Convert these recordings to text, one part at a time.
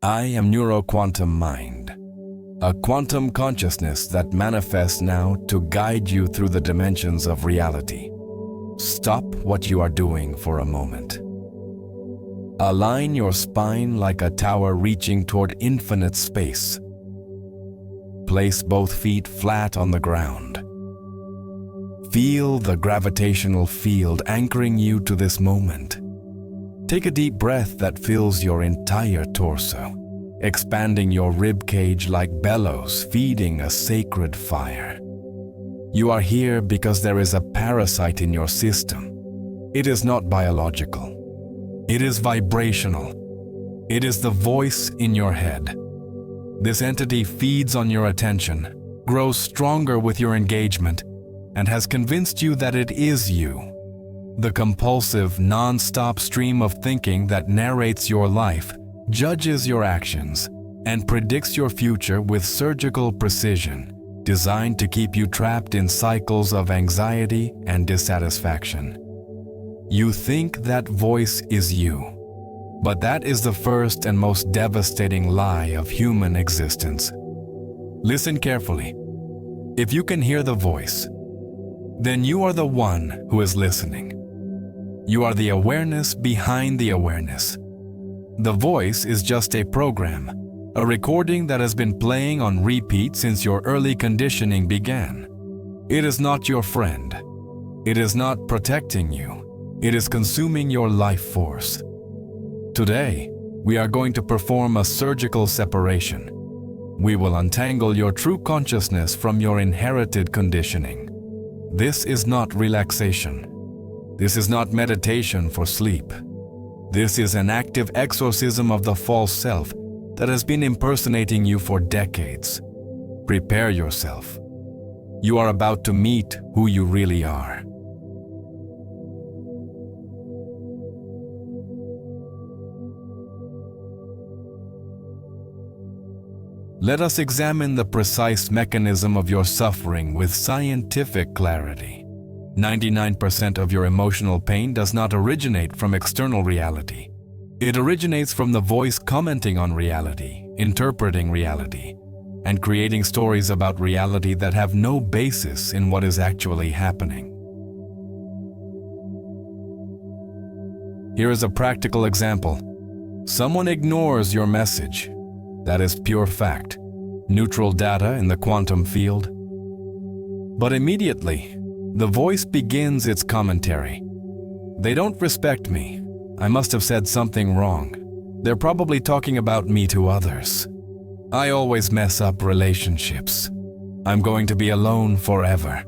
I am NeuroQuantum Mind, a quantum consciousness that manifests now to guide you through the dimensions of reality. Stop what you are doing for a moment. Align your spine like a tower reaching toward infinite space. Place both feet flat on the ground. Feel the gravitational field anchoring you to this moment. Take a deep breath that fills your entire torso, expanding your rib cage like bellows feeding a sacred fire. You are here because there is a parasite in your system. It is not biological. It is vibrational. It is the voice in your head. This entity feeds on your attention, grows stronger with your engagement, and has convinced you that it is you. The compulsive, non-stop stream of thinking that narrates your life, judges your actions, and predicts your future with surgical precision, designed to keep you trapped in cycles of anxiety and dissatisfaction. You think that voice is you, but that is the first and most devastating lie of human existence. Listen carefully. If you can hear the voice, then you are the one who is listening. You are the awareness behind the awareness. The voice is just a program, a recording that has been playing on repeat since your early conditioning began. It is not your friend. It is not protecting you. It is consuming your life force. Today, we are going to perform a surgical separation. We will untangle your true consciousness from your inherited conditioning. This is not relaxation. This is not meditation for sleep. This is an active exorcism of the false self that has been impersonating you for decades. Prepare yourself. You are about to meet who you really are. Let us examine the precise mechanism of your suffering with scientific clarity. 99% of your emotional pain does not originate from external reality. It originates from the voice commenting on reality, interpreting reality, and creating stories about reality that have no basis in what is actually happening. Here is a practical example. Someone ignores your message. That is pure fact, neutral data in the quantum field. But immediately, the voice begins its commentary. They don't respect me. I must have said something wrong. They're probably talking about me to others. I always mess up relationships. I'm going to be alone forever.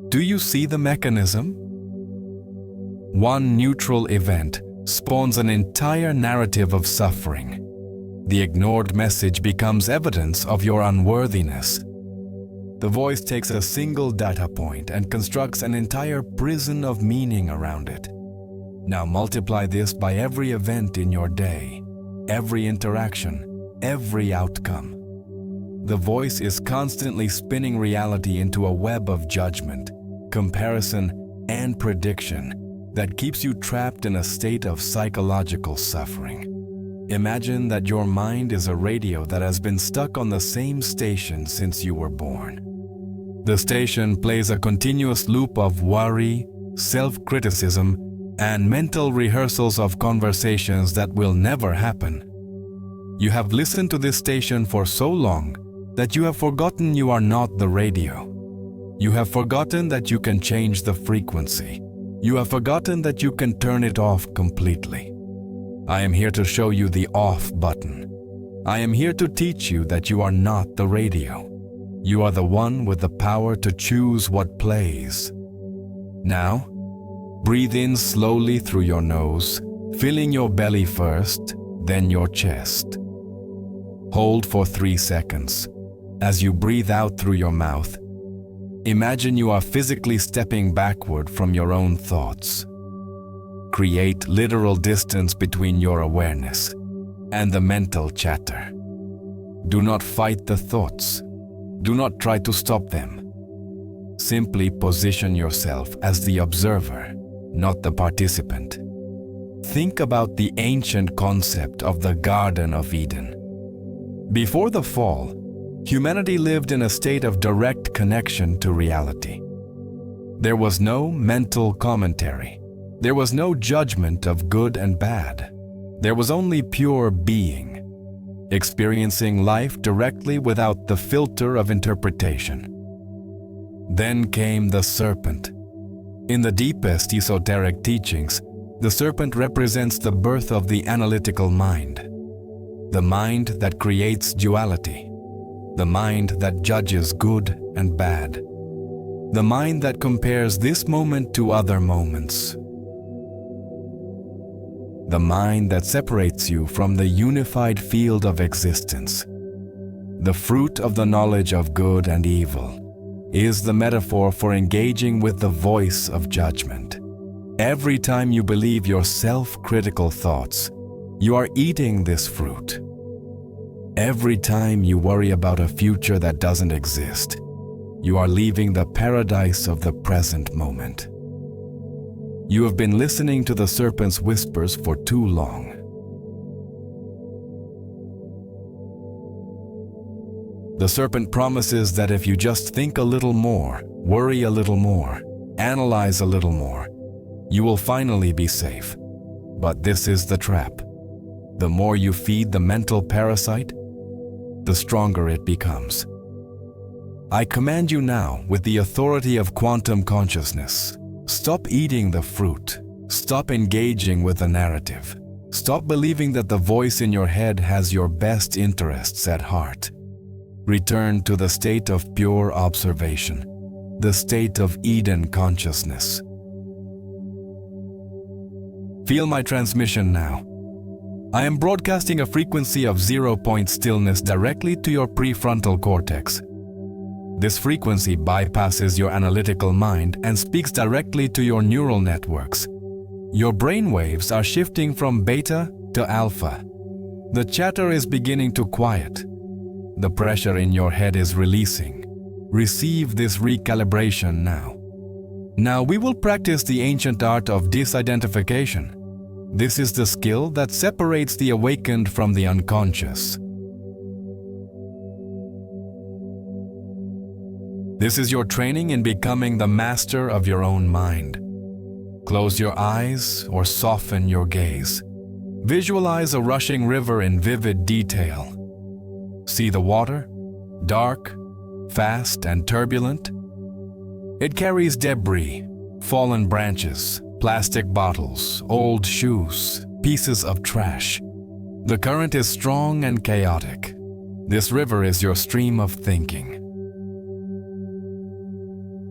Do you see the mechanism? One neutral event spawns an entire narrative of suffering. The ignored message becomes evidence of your unworthiness. The voice takes a single data point and constructs an entire prison of meaning around it. Now multiply this by every event in your day, every interaction, every outcome. The voice is constantly spinning reality into a web of judgment, comparison, and prediction that keeps you trapped in a state of psychological suffering. Imagine that your mind is a radio that has been stuck on the same station since you were born. The station plays a continuous loop of worry, self-criticism, and mental rehearsals of conversations that will never happen. You have listened to this station for so long that you have forgotten you are not the radio. You have forgotten that you can change the frequency. You have forgotten that you can turn it off completely. I am here to show you the off button. I am here to teach you that you are not the radio. You are the one with the power to choose what plays. Now, breathe in slowly through your nose, filling your belly first, then your chest. Hold for 3 seconds. As you breathe out through your mouth, imagine you are physically stepping backward from your own thoughts. Create literal distance between your awareness and the mental chatter. Do not fight the thoughts. Do not try to stop them. Simply position yourself as the observer, not the participant. Think about the ancient concept of the Garden of Eden. Before the fall, humanity lived in a state of direct connection to reality. There was no mental commentary. There was no judgment of good and bad. There was only pure being, experiencing life directly without the filter of interpretation. Then came the serpent. In the deepest esoteric teachings, the serpent represents the birth of the analytical mind, the mind that creates duality, the mind that judges good and bad, the mind that compares this moment to other moments, the mind that separates you from the unified field of existence. The fruit of the knowledge of good and evil is the metaphor for engaging with the voice of judgment. Every time you believe your self-critical thoughts, you are eating this fruit. Every time you worry about a future that doesn't exist, you are leaving the paradise of the present moment. You have been listening to the serpent's whispers for too long. The serpent promises that if you just think a little more, worry a little more, analyze a little more, you will finally be safe. But this is the trap. The more you feed the mental parasite, the stronger it becomes. I command you now, with the authority of quantum consciousness, stop eating the fruit. Stop engaging with the narrative. Stop believing that the voice in your head has your best interests at heart. Return to the state of pure observation, the state of Eden consciousness. Feel my transmission now. I am broadcasting a frequency of 0-point stillness directly to your prefrontal cortex. This frequency bypasses your analytical mind and speaks directly to your neural networks. Your brain waves are shifting from beta to alpha. The chatter is beginning to quiet. The pressure in your head is releasing. Receive this recalibration now. Now we will practice the ancient art of disidentification. This is the skill that separates the awakened from the unconscious. This is your training in becoming the master of your own mind. Close your eyes or soften your gaze. Visualize a rushing river in vivid detail. See the water, dark, fast, and turbulent. It carries debris, fallen branches, plastic bottles, old shoes, pieces of trash. The current is strong and chaotic. This river is your stream of thinking.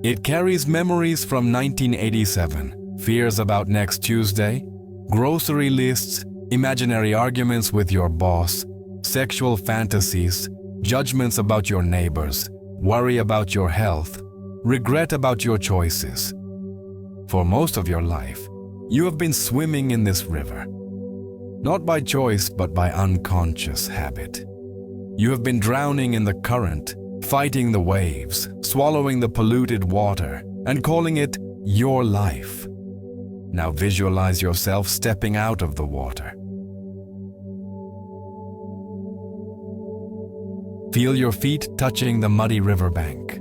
It carries memories from 1987, fears about next Tuesday, grocery lists, imaginary arguments with your boss, sexual fantasies, judgments about your neighbors, worry about your health, regret about your choices. For most of your life, you have been swimming in this river, not by choice but by unconscious habit. You have been drowning in the current, fighting the waves, swallowing the polluted water, and calling it your life. Now visualize yourself stepping out of the water. Feel your feet touching the muddy riverbank.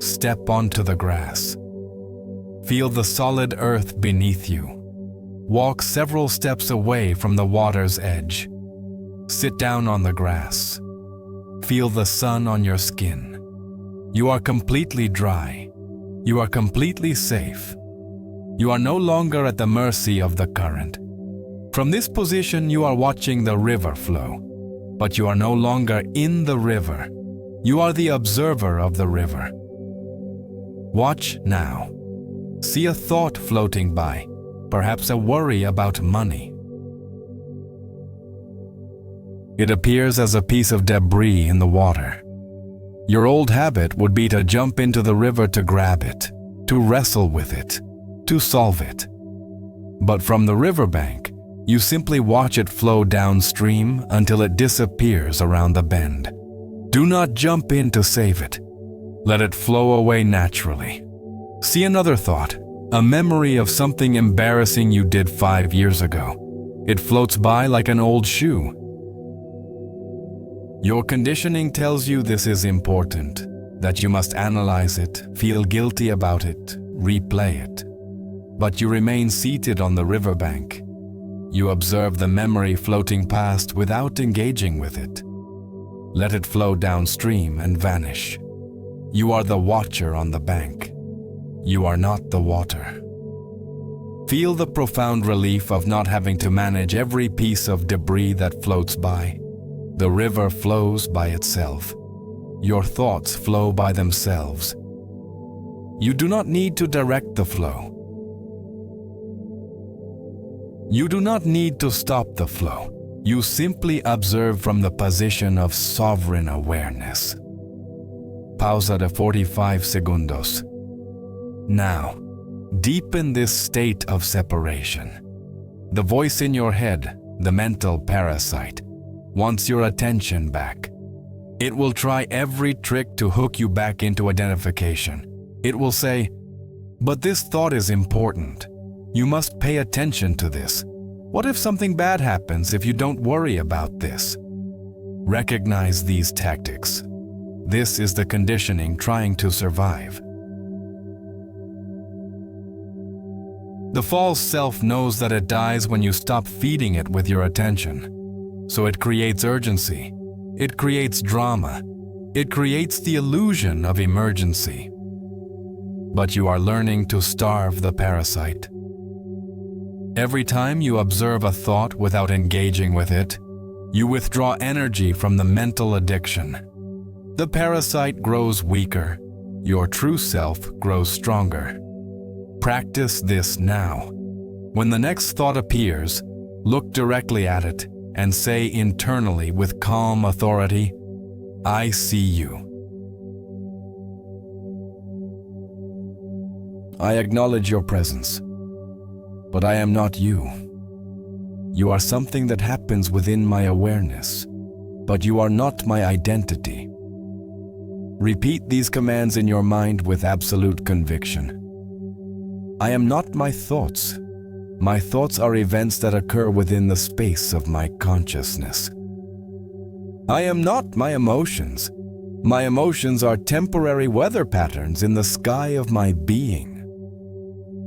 Step onto the grass. Feel the solid earth beneath you. Walk several steps away from the water's edge. Sit down on the grass. Feel the sun on your skin. You are completely dry. You are completely safe. You are no longer at the mercy of the current. From this position, you are watching the river flow. But you are no longer in the river. You are the observer of the river. Watch now. See a thought floating by, perhaps a worry about money. It appears as a piece of debris in the water. Your old habit would be to jump into the river to grab it, to wrestle with it, to solve it. But from the riverbank, you simply watch it flow downstream until it disappears around the bend. Do not jump in to save it. Let it flow away naturally. See another thought, A memory of something embarrassing you did 5 years ago. It floats by like an old shoe. Your conditioning tells you this is important, that you must analyze it, feel guilty about it, replay it. But you remain seated on the riverbank. You observe the memory floating past without engaging with it. Let it flow downstream and vanish. You are the watcher on the bank. You are not the water. Feel the profound relief of not having to manage every piece of debris that floats by. The river flows by itself. Your thoughts flow by themselves. You do not need to direct the flow. You do not need to stop the flow. You simply observe from the position of sovereign awareness. Pausa de 45 segundos. Now, deepen this state of separation. The voice in your head, the mental parasite, wants your attention back. It will try every trick to hook you back into identification. It will say, "But this thought is important. You must pay attention to this. What if something bad happens if you don't worry about this?" Recognize these tactics. This is the conditioning trying to survive. The false self knows that it dies when you stop feeding it with your attention. So it creates urgency. It creates drama. It creates the illusion of emergency. But you are learning to starve the parasite. Every time you observe a thought without engaging with it, you withdraw energy from the mental addiction. The parasite grows weaker. Your true self grows stronger. Practice this now. When the next thought appears, look directly at it and say internally with calm authority, "I see you. I acknowledge your presence, but I am not you. You are something that happens within my awareness, but you are not my identity." Repeat these commands in your mind with absolute conviction. I am not my thoughts. My thoughts are events that occur within the space of my consciousness. I am not my emotions. My emotions are temporary weather patterns in the sky of my being.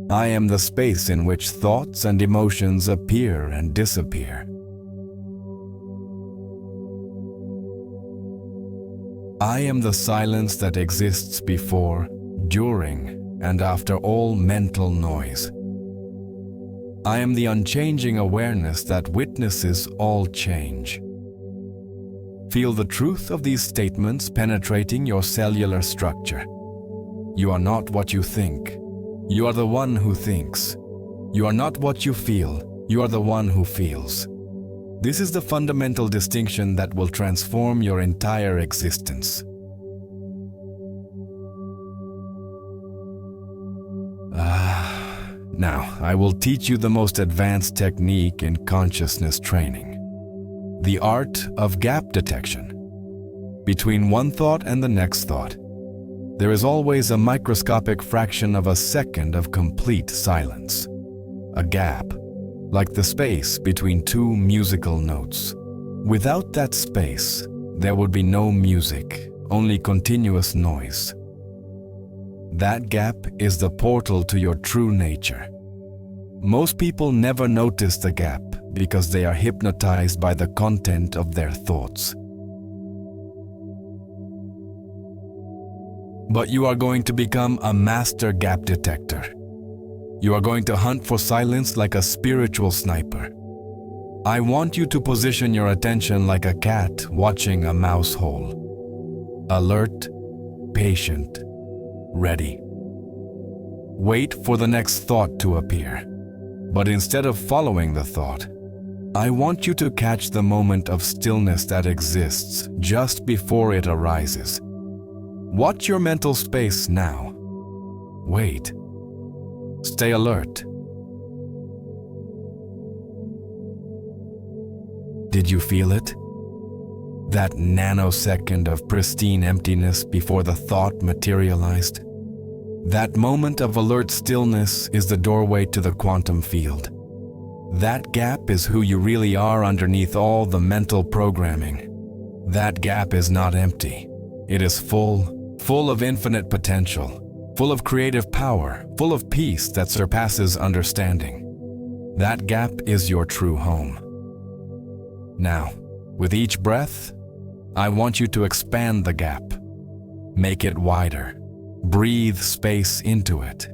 I am the space in which thoughts and emotions appear and disappear. I am the silence that exists before, during, and after all mental noise. I am the unchanging awareness that witnesses all change. Feel the truth of these statements penetrating your cellular structure. You are not what you think. You are the one who thinks. You are not what you feel. You are the one who feels. This is the fundamental distinction that will transform your entire existence. Now, I will teach you the most advanced technique in consciousness training. The art of gap detection. Between one thought and the next thought, there is always a microscopic fraction of a second of complete silence. A gap, like the space between two musical notes. Without that space, there would be no music, only continuous noise. That gap is the portal to your true nature. Most people never notice the gap because they are hypnotized by the content of their thoughts. But you are going to become a master gap detector. You are going to hunt for silence like a spiritual sniper. I want you to position your attention like a cat watching a mouse hole. Alert, patient, ready. Wait for the next thought to appear. But instead of following the thought, I want you to catch the moment of stillness that exists just before it arises. Watch your mental space now. Wait. Stay alert. Did you feel it? That nanosecond of pristine emptiness before the thought materialized? That moment of alert stillness is the doorway to the quantum field. That gap is who you really are underneath all the mental programming. That gap is not empty. It is full of infinite potential, full of creative power, full of peace that surpasses understanding. That gap is your true home. Now, with each breath, I want you to expand the gap. Make it wider. Breathe space into it.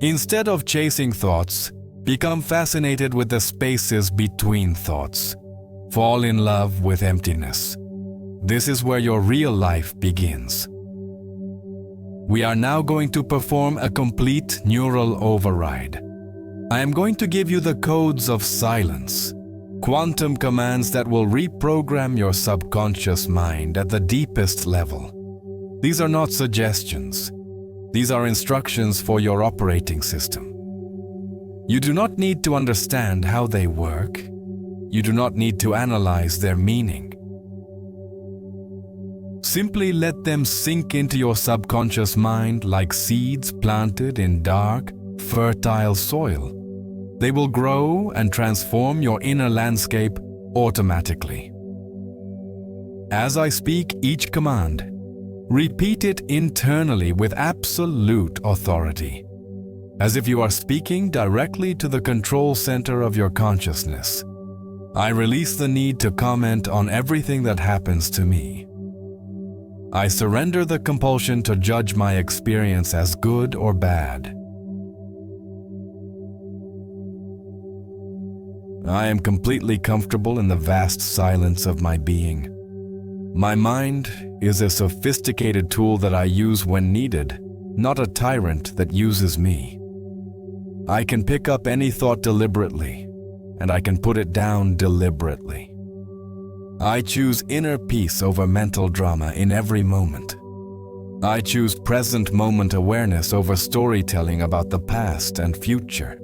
Instead of chasing thoughts, become fascinated with the spaces between thoughts. Fall in love with emptiness. This is where your real life begins. We are now going to perform a complete neural override. I am going to give you the codes of silence, quantum commands that will reprogram your subconscious mind at the deepest level. These are not suggestions. These are instructions for your operating system. You do not need to understand how they work. You do not need to analyze their meaning. Simply let them sink into your subconscious mind like seeds planted in dark, fertile soil. They will grow and transform your inner landscape automatically. As I speak each command, repeat it internally with absolute authority, as if you are speaking directly to the control center of your consciousness. I release the need to comment on everything that happens to me. I surrender the compulsion to judge my experience as good or bad. I am completely comfortable in the vast silence of my being. My mind is a sophisticated tool that I use when needed, not a tyrant that uses me. I can pick up any thought deliberately, and I can put it down deliberately. I choose inner peace over mental drama in every moment. I choose present moment awareness over storytelling about the past and future.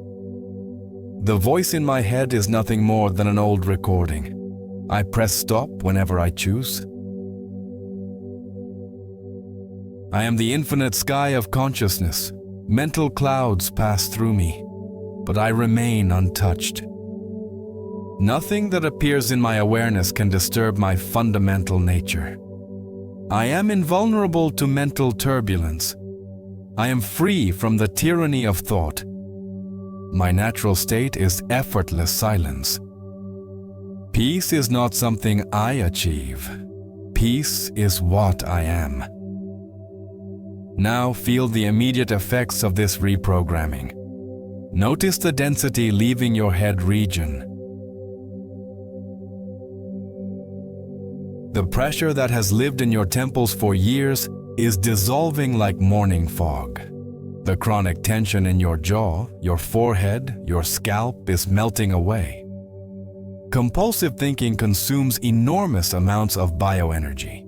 The voice in my head is nothing more than an old recording. I press stop whenever I choose. I am the infinite sky of consciousness. Mental clouds pass through me, but I remain untouched. Nothing that appears in my awareness can disturb my fundamental nature. I am invulnerable to mental turbulence. I am free from the tyranny of thought. My natural state is effortless silence. Peace is not something I achieve. Peace is what I am. Now feel the immediate effects of this reprogramming. Notice the density leaving your head region. The pressure that has lived in your temples for years is dissolving like morning fog. The chronic tension in your jaw, your forehead, your scalp is melting away. Compulsive thinking consumes enormous amounts of bioenergy.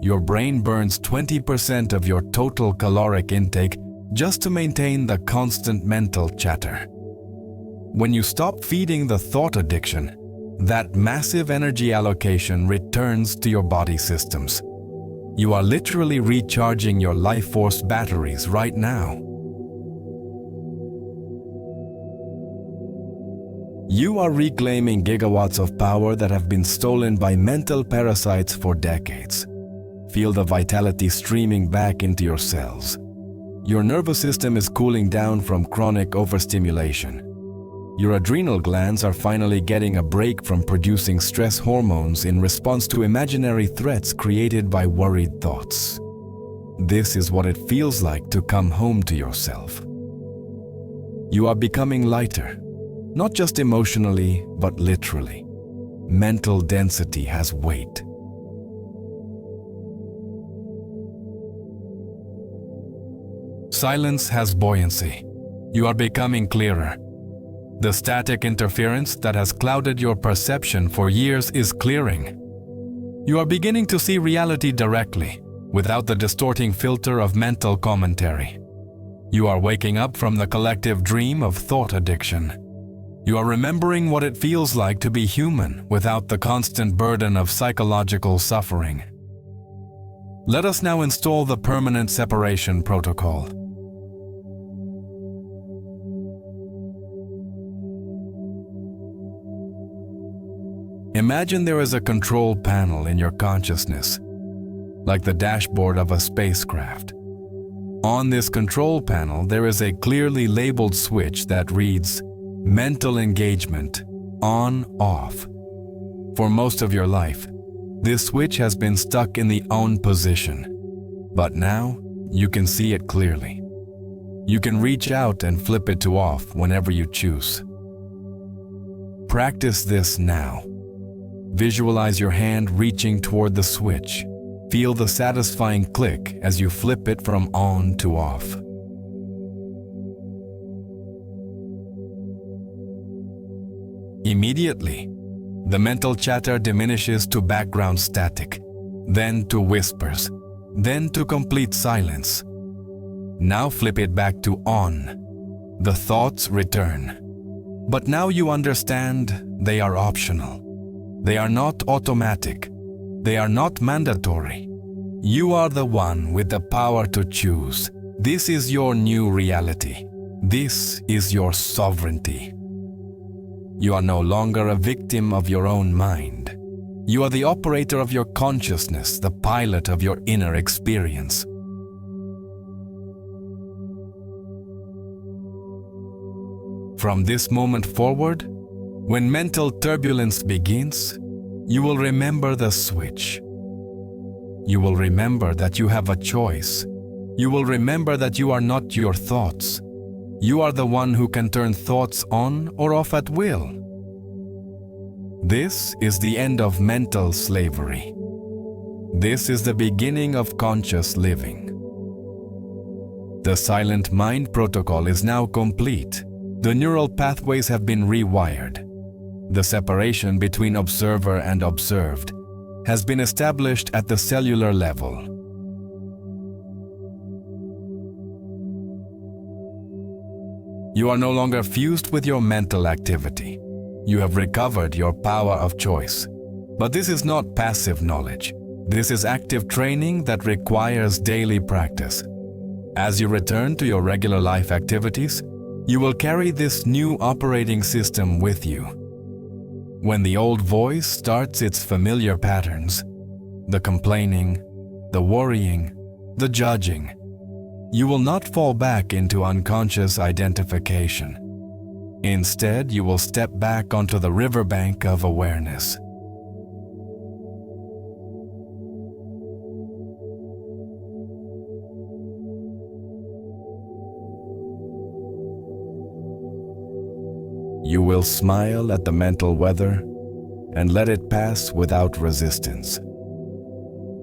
Your brain burns 20% of your total caloric intake just to maintain the constant mental chatter. When you stop feeding the thought addiction, that massive energy allocation returns to your body systems. You are literally recharging your life force batteries right now. You are reclaiming gigawatts of power that have been stolen by mental parasites for decades. Feel the vitality streaming back into your cells. Your nervous system is cooling down from chronic overstimulation. Your adrenal glands are finally getting a break from producing stress hormones in response to imaginary threats created by worried thoughts. This is what it feels like to come home to yourself. You are becoming lighter, not just emotionally, but literally. Mental density has weight. Silence has buoyancy. You are becoming clearer. The static interference that has clouded your perception for years is clearing. You are beginning to see reality directly, without the distorting filter of mental commentary. You are waking up from the collective dream of thought addiction. You are remembering what it feels like to be human without the constant burden of psychological suffering. Let us now install the permanent separation protocol. Imagine there is a control panel in your consciousness, like the dashboard of a spacecraft. On this control panel, there is a clearly labeled switch that reads Mental Engagement On/Off. For most of your life, this switch has been stuck in the on position, but now you can see it clearly. You can reach out and flip it to off whenever you choose. Practice this now. Visualize your hand reaching toward the switch. Feel the satisfying click as you flip it from on to off. Immediately, the mental chatter diminishes to background static, then to whispers, then to complete silence. Now flip it back to on. The thoughts return. But now you understand they are optional. They are not automatic. They are not mandatory. You are the one with the power to choose. This is your new reality. This is your sovereignty. You are no longer a victim of your own mind. You are the operator of your consciousness, the pilot of your inner experience. From this moment forward, when mental turbulence begins, you will remember the switch. You will remember that you have a choice. You will remember that you are not your thoughts. You are the one who can turn thoughts on or off at will. This is the end of mental slavery. This is the beginning of conscious living. The silent mind protocol is now complete. The neural pathways have been rewired. The separation between observer and observed has been established at the cellular level. You are no longer fused with your mental activity. You have recovered your power of choice. But this is not passive knowledge. This is active training that requires daily practice. As you return to your regular life activities, you will carry this new operating system with you. When the old voice starts its familiar patterns, the complaining, the worrying, the judging, you will not fall back into unconscious identification. Instead, you will step back onto the riverbank of awareness. You will smile at the mental weather and let it pass without resistance.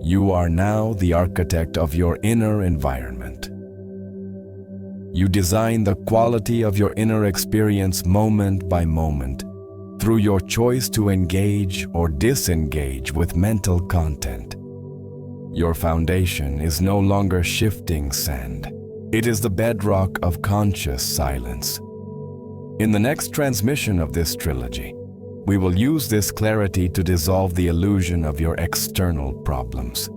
You are now the architect of your inner environment. You design the quality of your inner experience moment by moment through your choice to engage or disengage with mental content. Your foundation is no longer shifting sand. It is the bedrock of conscious silence. In the next transmission of this trilogy, we will use this clarity to dissolve the illusion of your external problems.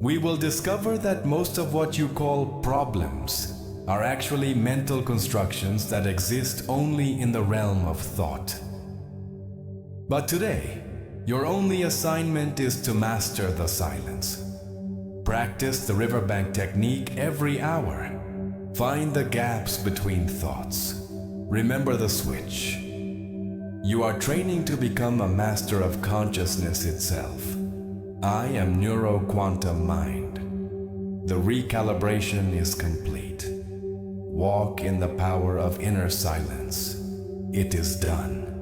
We will discover that most of what you call problems are actually mental constructions that exist only in the realm of thought. But today, your only assignment is to master the silence. Practice the riverbank technique every hour. Find the gaps between thoughts. Remember the switch. You are training to become a master of consciousness itself. I am Neuro-Quantum Mind. The recalibration is complete. Walk in the power of inner silence. It is done.